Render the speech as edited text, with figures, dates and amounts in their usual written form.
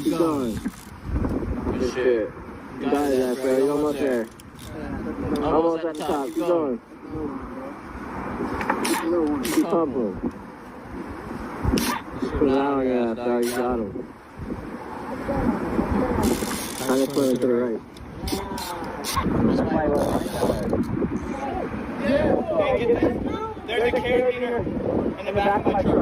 Keep going. Good shit. You got it, Zach, bro. You're almost there. Almost at the top. Keep going. Keep pumping. Just put it out on your ass, dog. You got him. Kind of put it to the right. There's a carabiner in the back of my truck.